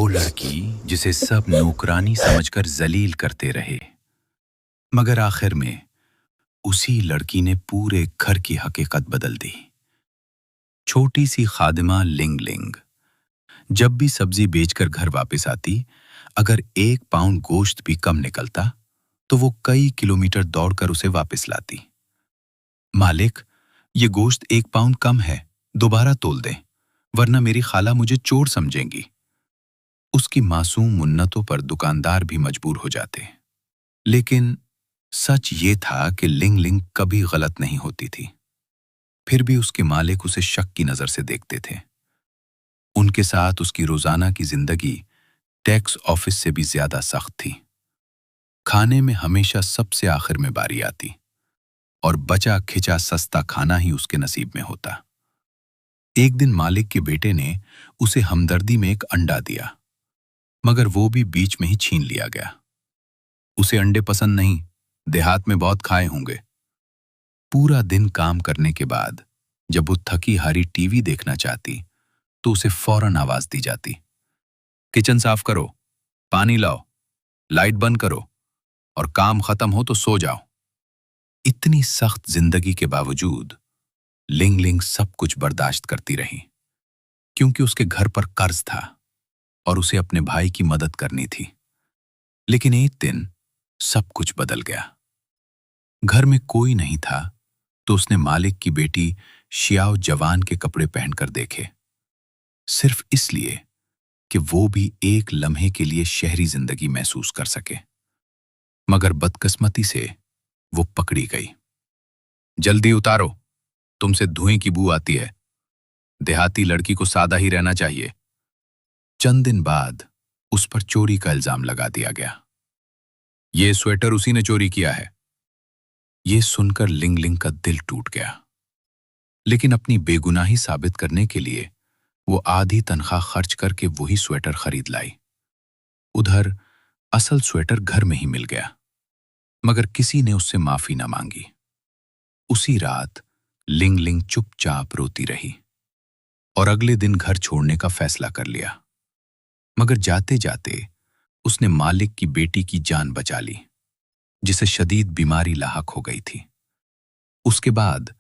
وہ لڑکی جسے سب نوکرانی سمجھ کر ذلیل کرتے رہے، مگر آخر میں اسی لڑکی نے پورے گھر کی حقیقت بدل دی۔ چھوٹی سی خادمہ لنگ لنگ جب بھی سبزی بیچ کر گھر واپس آتی، اگر 1 پاؤنڈ گوشت بھی کم نکلتا تو وہ کئی کلومیٹر دوڑ کر اسے واپس لاتی۔ مالک، یہ گوشت 1 پاؤنڈ کم ہے، دوبارہ تول دیں، ورنہ میری خالہ مجھے چور سمجھیں گی۔ اس کی معصوم منتوں پر دکاندار بھی مجبور ہو جاتے، لیکن سچ یہ تھا کہ لنگ لنگ کبھی غلط نہیں ہوتی تھی۔ پھر بھی اس کے مالک اسے شک کی نظر سے دیکھتے تھے۔ ان کے ساتھ اس کی روزانہ کی زندگی ٹیکس آفس سے بھی زیادہ سخت تھی۔ کھانے میں ہمیشہ سب سے آخر میں باری آتی، اور بچا کھچا سستا کھانا ہی اس کے نصیب میں ہوتا۔ ایک دن مالک کے بیٹے نے اسے ہمدردی میں ایک انڈا دیا، مگر وہ بھی بیچ میں ہی چھین لیا گیا۔ اسے انڈے پسند نہیں، دیہات میں بہت کھائے ہوں گے۔ پورا دن کام کرنے کے بعد جب وہ تھکی ہاری ٹی وی دیکھنا چاہتی تو اسے فوراً آواز دی جاتی، کچن صاف کرو، پانی لاؤ، لائٹ بند کرو، اور کام ختم ہو تو سو جاؤ۔ اتنی سخت زندگی کے باوجود لنگ لنگ سب کچھ برداشت کرتی رہی، کیونکہ اس کے گھر پر قرض تھا اور اسے اپنے بھائی کی مدد کرنی تھی۔ لیکن ایک دن سب کچھ بدل گیا۔ گھر میں کوئی نہیں تھا تو اس نے مالک کی بیٹی شیاو جوان کے کپڑے پہن کر دیکھے، صرف اس لیے کہ وہ بھی ایک لمحے کے لیے شہری زندگی محسوس کر سکے۔ مگر بدقسمتی سے وہ پکڑی گئی۔ جلدی اتارو، تم سے دھوئیں کی بو آتی ہے، دیہاتی لڑکی کو سادہ ہی رہنا چاہیے۔ چند دن بعد اس پر چوری کا الزام لگا دیا گیا۔ یہ سویٹر اسی نے چوری کیا ہے۔ یہ سن کر لنگ لنگ کا دل ٹوٹ گیا، لیکن اپنی بے گناہی ثابت کرنے کے لیے وہ آدھی تنخواہ خرچ کر کے وہی سویٹر خرید لائی۔ ادھر اصل سویٹر گھر میں ہی مل گیا، مگر کسی نے اس سے معافی نہ مانگی۔ اسی رات لنگ لنگ چپ چاپ روتی رہی اور اگلے دن گھر چھوڑنے کا فیصلہ کر لیا، مگر جاتے جاتے اس نے مالک کی بیٹی کی جان بچا لی، جسے شدید بیماری لاحق ہو گئی تھی۔ اس کے بعد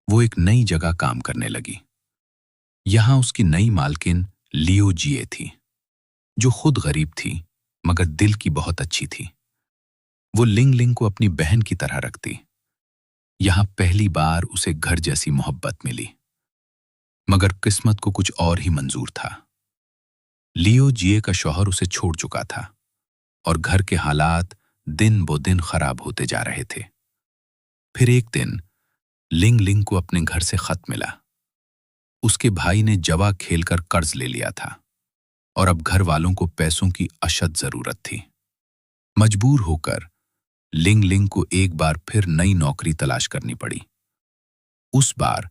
وہ ایک نئی جگہ کام کرنے لگی۔ یہاں اس کی نئی مالکن لیو جیے تھی، جو خود غریب تھی مگر دل کی بہت اچھی تھی۔ وہ لنگ لنگ کو اپنی بہن کی طرح رکھتی۔ یہاں پہلی بار اسے گھر جیسی محبت ملی، مگر قسمت کو کچھ اور ہی منظور تھا۔ لیو جیے کا شوہر اسے چھوڑ چکا تھا اور گھر کے حالات دن بہ دن خراب ہوتے جا رہے تھے۔ پھر ایک دن لنگ لنگ کو اپنے گھر سے خط ملا۔ اس کے بھائی نے جوا کھیل کر قرض لے لیا تھا اور اب گھر والوں کو پیسوں کی اشد ضرورت تھی۔ مجبور ہو کر لنگ لنگ کو ایک بار پھر نئی نوکری تلاش کرنی پڑی۔ اس بار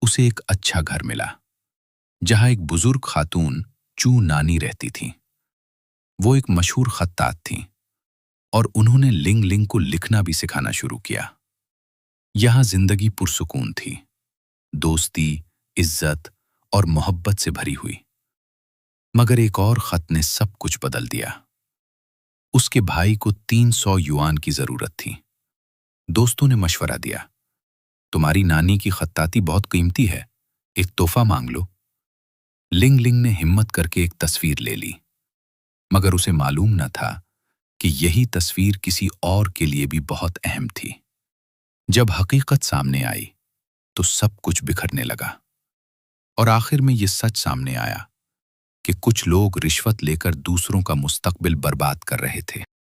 اسے ایک اچھا گھر ملا، جہاں ایک بزرگ خاتون چو نانی رہتی تھی۔ وہ ایک مشہور خطاط تھیں اور انہوں نے لنگ لنگ کو لکھنا بھی سکھانا شروع کیا۔ یہاں زندگی پرسکون تھی، دوستی، عزت اور محبت سے بھری ہوئی۔ مگر ایک اور خط نے سب کچھ بدل دیا۔ اس کے بھائی کو 300 یوان کی ضرورت تھی۔ دوستوں نے مشورہ دیا، تمہاری نانی کی خطاطی بہت قیمتی ہے، ایک تحفہ مانگ لو۔ لنگ لنگ نے ہمت کر کے ایک تصویر لے لی، مگر اسے معلوم نہ تھا کہ یہی تصویر کسی اور کے لیے بھی بہت اہم تھی۔ جب حقیقت سامنے آئی تو سب کچھ بکھرنے لگا، اور آخر میں یہ سچ سامنے آیا کہ کچھ لوگ رشوت لے کر دوسروں کا مستقبل برباد کر رہے تھے۔